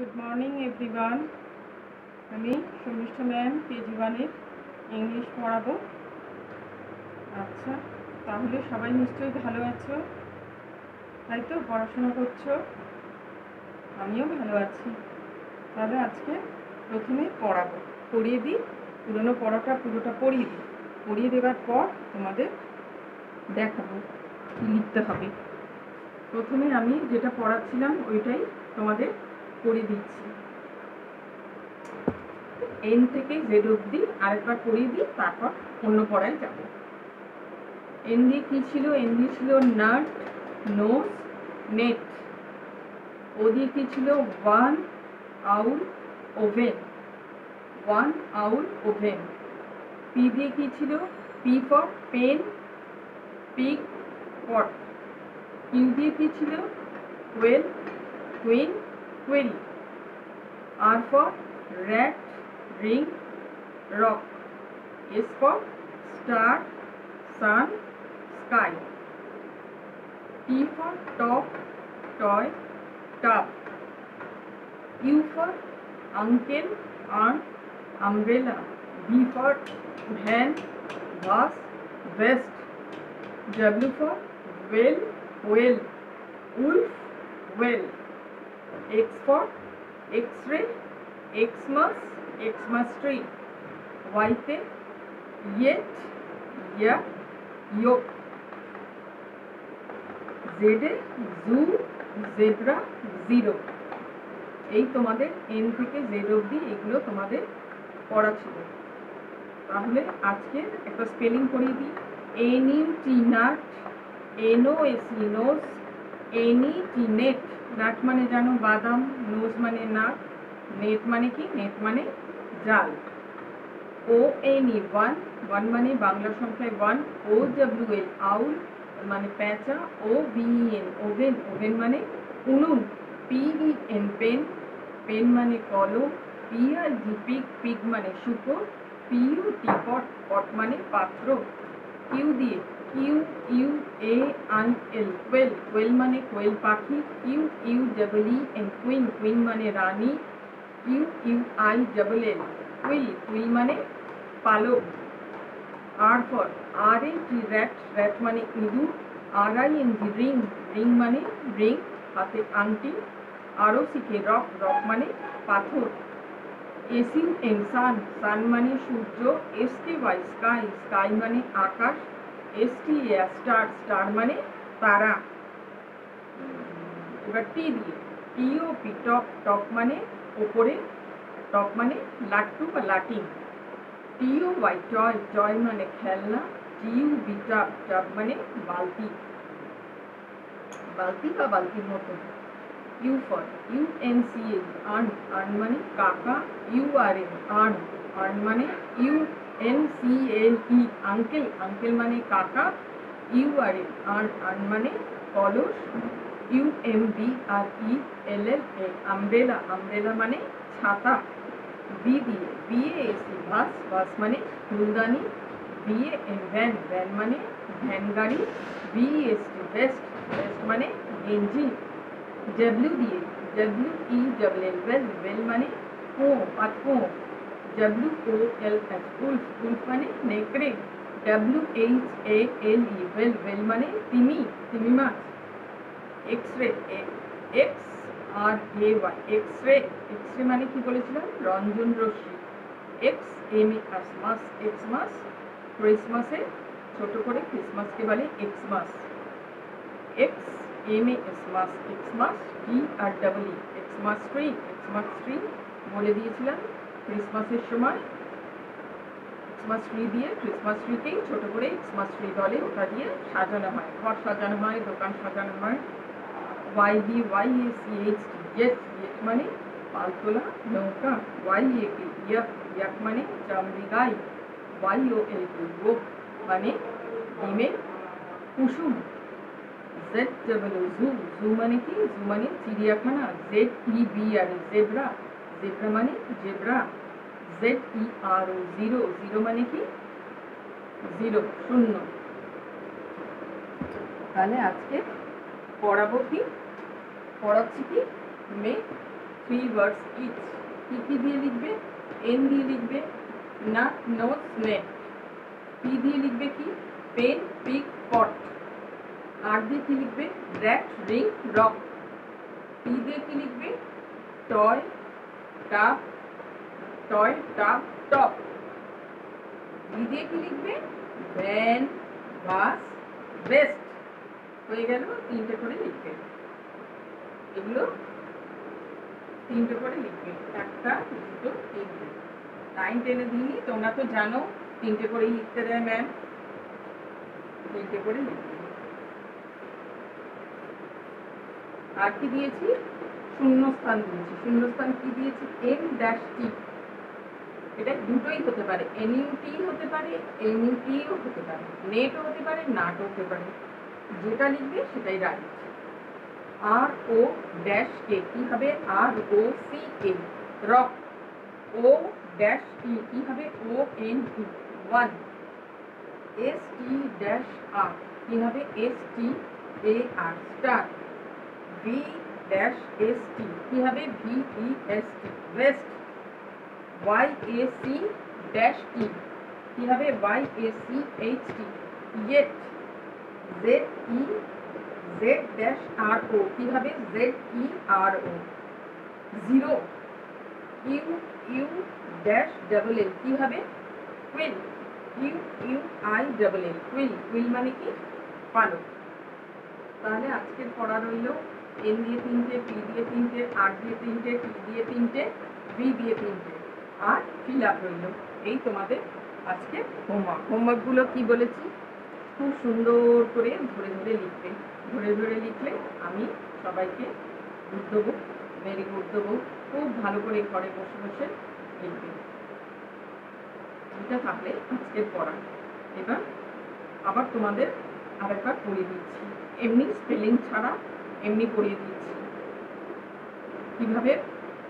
Good morning everyone. আমি Sharmistha ma'am KG ওয়ানের English পড়াবো। আচ্ছা, তাহলে সবাই নিশ্চয়ই ভালো আছো, তাই তো? পড়াশোনা করছো, আমিও ভালো আছি। তাহলে আজকে প্রথমে পড়াবো, পড়িয়ে দিই। পুরোনো পড়াটা পুরোটা পড়িয়ে দিই। পড়িয়ে দেওয়ার পর তোমাদের দেখাবো কী লিখতে হবে। প্রথমে আমি যেটা পড়াচ্ছিলাম ওইটাই তোমাদের পড়িয়ে দিচ্ছি। এন থেকে জেড অবধি আরেকবার পড়িয়ে দিই, তারপর অন্য পড়ায় যাব। এন দিয়ে কী ছিল? এন দিয়ে ছিল নাট, নোজ, নেট। ও দিয়ে কী ছিল? One, owl, oven. One owl oven. P দিয়ে কী ছিল? P for pen, pig, pot. Q দিয়ে কী ছিল? Koel, queen, quill. R for rat, ring, rock. S for star, sun, sky. T for top, toy, tub. U for uncle, aunt, umbrella. V for van, bus, vest. W for well, whale, wolf, well. X for X-ray, Xmas, Xmas tree. Y তে yet, yak, yok. Z এ zoo, zebra, zero. এই তোমাদের N থেকে Z অবধি এগুলো তোমাদের পড়া ছিল। তাহলে আজকে একটা স্পেলিং করিয়ে দিই। NUT nut, NOSE nose, NET net. Nut মানে জানো বাদাম, নোজ মানে নাট, নেট মানে কি? নেট মানে জাল। ONE ওয়ান, ওয়ান মানে বাংলা সংখ্যায় ওয়ান। OWL আউল মানে পেঁচা। OVEN ওভেন, ওভেন মানে উনুন। PEN পেন, পেন মানে কলম। PRG পিগ, পিগ মানে শুকর। PUT পট, পট মানে পাত্র। কিউ দিয়ে QUAIL কোয়েল, কোয়েল মানে কোয়েল পাখি। QUEEN কুইন, কুইন মানে রানী। QUILL কুইল, কুইল মানে পালক। আর ফর RAT র্যাট, র্যাট মানে ইঁদুর। RING রিং, রিং মানে রিং, হাতে আংটি। ROCK রক, রক মানে পাথর। SUN সান, সান মানে সূর্য। SKY স্কাই, স্কাই মানে আকাশ। STAR স্টার, স্টার মানে তারা। এবার টি দিয়ে TOP টপ, টপ মানে ওপরে, টপ মানে লাট্টু বা লাটিম। TOY টয়, টয় মানে খেলনা। TUB টাব, টাব মানে বালতি, বালতি বা বালতির মতো। U for UNCLE earn, earn মানে কাকা। URN আর্ন, আর্ন মানে UNCLE আঙ্কেল, আঙ্কেল মানে কাকা। URL আর্ন, আর্ন মানে কলস। UMBRELLA আমব্রেলা, আমব্রেলা মানে ছাতা। B দিয়ে BAS বাস, বাস মানে ফুলদানি। VAN ভ্যান, ভ্যান মানে ভ্যান গাড়ি। VEST ভেস্ট, ভেস্ট মানে গেঞ্জি। W দিয়ে WELL ওয়েল, ওয়েল মানে কুয়ো বা কুয়ো। WOLF উল্ফ, উল্ফ মানে নেকড়ে। WHALE ওয়েল, ওয়েল মানে তিমি, তিমি মাছ। এক্সরে XRAY এক্সরে, এক্সরে মানে কি বলেছিলাম? রঞ্জন রশ্মি। XMAS মাস, এক্সমাস ক্রিসমাসে ছোট করে ক্রিসমাসকে বলে এক্সমাস। XMAS মাস, Xmas. TREE Xmas tree, Xmas tree বলে দিয়েছিলাম ক্রিসমাসের সময়। ক্রিসমাস ট্রি দিয়ে, ক্রিসমাস ট্রিকেই ছোট করে এক্সমাস ট্রি বলে, ওটা দিয়ে সাজানো হয়, ঘর সাজানো হয়, দোকান সাজানো হয়। YACHT জেট, জেট মানে পালতোলা নৌকা। YAK ইয়াক, ইয়াক মানে চামড়ি গাই। YOLK ওক মানে ডিমের কুসুম। ZOO জু, জু মানে কি? জু মানে চিড়িয়াখানা। ZEBRA জেব্রা, জেব্রা মানে জেব্রা। ZERO জিরো, জিরো মানে কি? জিরো, শূন্য। তাহলে আজকে পড়াবো কি? পড়াচ্ছি কি? Make 3 words each. কি দিয়ে লিখবে? এন দিয়ে লিখবে নাট, নোট, নেট। পি দিয়ে লিখবে কি? পেন, পিক, পট। আর দিয়ে কি লিখবে? Rat, ring, rock. টি দিয়ে কি লিখবে? টয়, টাপ, টপ। বি দিয়ে কি লিখবে? ভ্যান, বাস, বেস্ট। হয়ে গেল, 3টে করে লিখবে। এগুলো 3টে করে লিখবে, 1টা 2টো 3টে। 9 10 দিনই তোমরা তো জানো 3টে করেই লিখতে দেয় ম্যাম, 3টে করে লিখবে। আর কি দিয়েছি? শূন্যস্থান দিয়েছি। শূন্যস্থান কি দিয়েছি? এম ড্যাশ টি। এটা দুটোই হতে পারে, এনইউটি হতে পারে, এনইউটিও হতে পারে, নেটও হতে পারে, নাটও হতে পারে। যেটা লিখবে সেটাই রাইট। আর ও ড্যাশ কে কি হবে? R O C K, rock. O dash E কি হবে? O N E, one. S T dash R কি হবে? S T A R, star. V dash S T কি হবে? V E S T, vest. Y A C dash T কি হবে? Y A C H yacht, ইয়েট। Z E Z dash R O কি হবে? Z E R O, zero. U U dash double L কি হবে? Quill. U U I double L, quill. Quill মানে কি? পালক। তাহলে আজকের পড়া রইল এন দিয়ে 3টে, পি দিয়ে 3টে, আর দিয়ে 3টে, টি দিয়ে 3টে, বি দিয়ে 3টে, আর ফিল আপ রইল। এই তোমাদের আজকে হোমওয়ার্ক। হোমওয়ার্কগুলো কি বলেছি? খুব সুন্দর করে ধরে ধরে লিখবে। ধরে ধরে লিখলে আমি সবাইকে গুড দেবো, ভেরি গুড দেবো। খুব ভালো করে ঘরে বসে বসে লিখবে। এটা থাকলে আজকের পড়া। এবার আবার তোমাদের আরেকবার পড়িয়ে দিচ্ছি, এমনি স্পেলিং ছাড়া এমনি পড়িয়ে দিচ্ছি। কিভাবে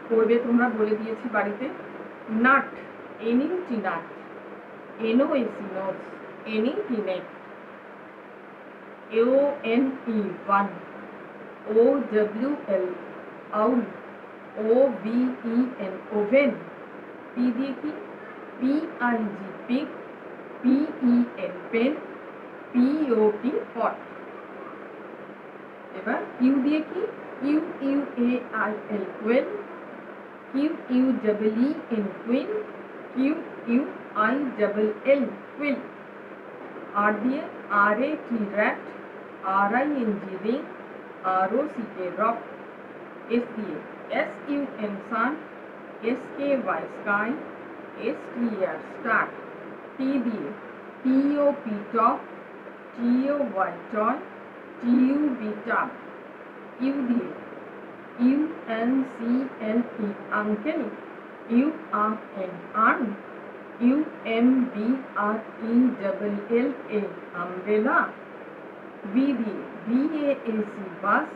পড়বে তোমরা বলে দিয়েছি বাড়িতে। Nut, N U T nut, N O A C notes, N E T net. ONE, one. OWL, owl. OVEN, oven. P দিয়ে কি? PIG, pig. PEN, pen. POT, pot. এবার Q দিয়ে কি? QUAIL, quail. QUEEN, queen. QUILL, quill. R দিয়ে RAT, rat. RING, ring. ROCK, rock. S দিয়ে SUN, sun. SKY, sky. STR, star. T দিয়ে TOP, top. TOY, toy. TUB, tub. U দিয়ে UNCLE, uncle. URN, urn. UMBRELLA, umbrella. V দিয়ে VAC, bus.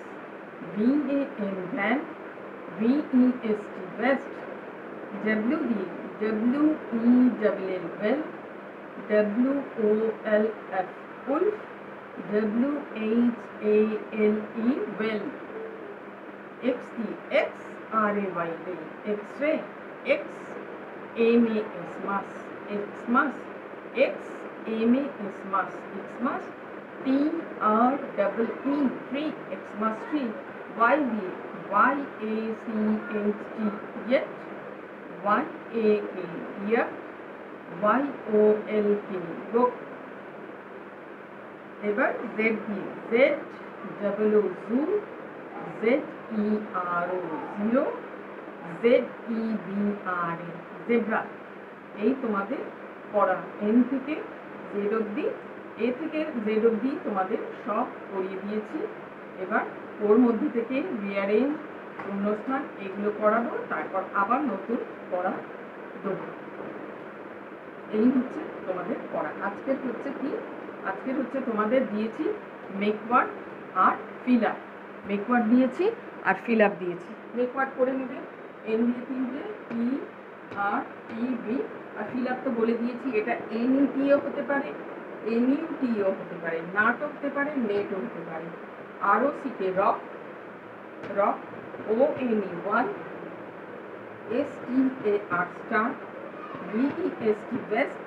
VAN, van. VEST, vest. W দিয়ে WELL, well. WOLF, wolf. WHALE, well. X দিয়ে XRAY, ray. X-ray. XMAS, mass. Xmas. XMAS, mass. Xmas. TREE, tree. Xmas tree. Y দিয়ে YACHT, yet. YAK, yak. YOLK, yoke. এবার Z দিয়ে ZOO, zoo. ZERO, zero. ZEBRA, zebra. এই তোমাদের পড়া N থেকে Z অবধি, A থেকে Z অবধি তোমাদের সব পড়িয়ে দিয়েছি। এবার ওর মধ্যে থেকে রিয়ারেঞ্জ, শূন্যস্থান এগুলো করাবো, তারপর আবার নতুন পড়া দেবো। এই হচ্ছে তোমাদের পড়া। আজকের হচ্ছে কি? আজকের হচ্ছে তোমাদের দিয়েছি মেকওয়ার্ড আর ফিল আপ। মেকওয়ার্ড দিয়েছি আর ফিল আপ দিয়েছি। মেকওয়ার্ড করে নেবে। N দিয়ে 3টে, PRTB, আর ফিল আপ তো বলে দিয়েছি। এটা NETও হতে পারে, NUTও হতে পারে, নাটও হতে পারে, নেটও হতে পারে। ROCK, rock. ONE, one. STAR star, VEST West,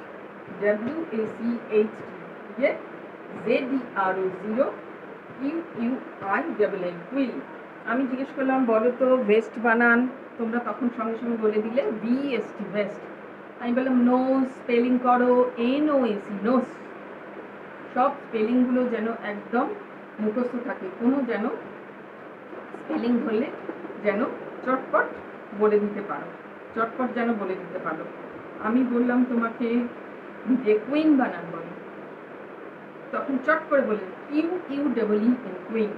WACHT yet, ZERO 0, QUILL quill। আমি জিজ্ঞেস করলাম বলো তো ভেস্ট বানান, তোমরা তখন সঙ্গে সঙ্গে বলে দিলে VEST ভেস্ট। আমি বললাম নোজ স্পেলিং করো NOS নোস। সব স্পেলিংগুলো যেন একদম মুখস্থ থাকে, কোনো যেন স্পেলিং হলে যেন চটপট বলে দিতে পারো, চটপট যেন বলে দিতে পারো। আমি বললাম তোমাকে যে কুইন বানান বলো, তখন চট করে বলে QUEEN কুইন।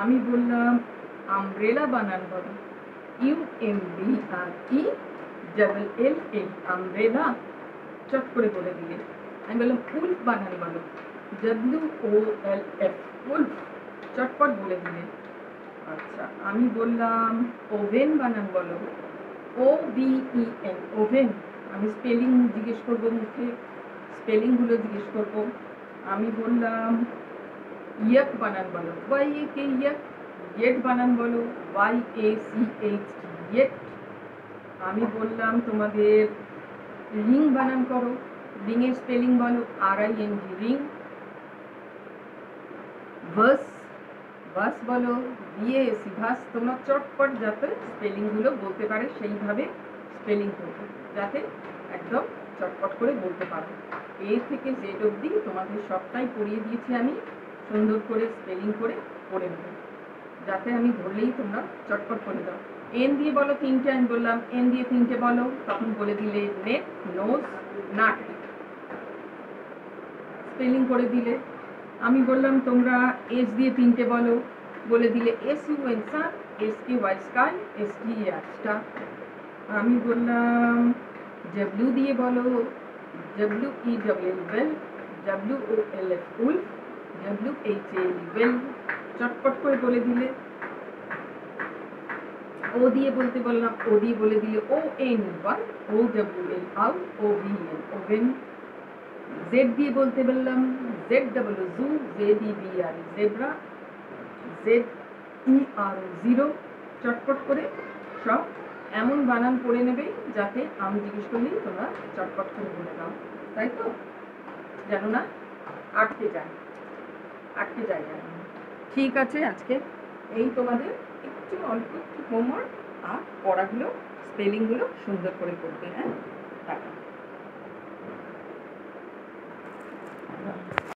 আমি বললাম আমব্রেলা বানান বলো, UMBRELLA আমব্রেলা, চট করে বলে দিলে। আমি বললাম উলফ বানান বলো, WOLF উলফ, চটপট বলে দিলে। আচ্ছা, আমি বললাম ওভেন বানান বলো, OVEN ওভেন। আমি স্পেলিং জিজ্ঞেস করবো, মুখে স্পেলিংগুলো জিজ্ঞেস করবো। আমি বললাম ইয়ক বানান বলো, YAK ইয়ক। ইয়েট বানান বলো, YACHT ইয়েট। আমি বললাম তোমাদের রিং বানান করো, রিংয়ের স্পেলিং বলো RING রিং। ভাস ভাস বলো, VAS ভাস। তোমরা চটপট যাতে স্পেলিংগুলো বলতে পারে সেইভাবে স্পেলিং করবে, যাতে একদম চটপট করে বলতে পারো। A থেকে Z অবধি তোমাদের সবটাই পড়িয়ে দিয়েছি আমি, সুন্দর করে স্পেলিং করে পড়ে নেবে, যাতে আমি ধরলেই তোমরা চটপট করে দাও। N দিয়ে বলো তিনটে, আমি বললাম N দিয়ে তিনটে বলো, তখন বলে দিলে নেক নোজ নাট, স্পেলিং করে দিলে। আমি বললাম তোমরা S দিয়ে তিনটে বলো, বলে দিলে SUN সান, SKY স্কাই, STAR স্টার। আমি বললাম W দিয়ে বলো, WELL well, WOLF Wolf, WHAL well, চটপট করে বলে দিলে। O দিয়ে বলতে বললাম, O দিয়ে বলে দিলে ON one, OWL out, OVEN oven. Z দিয়ে বলতে বললাম ZOO জু, ZEBRA জেব্রা, ZERO 0, চটপট করে সব এমন বানান পড়ে নেবে যাতে আমি জিজ্ঞেস করলেই তোমরা চটপট করে বলে দাও, তাই তো? যেন না আটকে যায় যেন। ঠিক আছে, আজকে এই তোমাদের একটু অল্প একটু হোমওয়ার্ক, আর পড়াগুলো স্পেলিংগুলো সুন্দর করে করবে। হ্যাঁ, টাটা।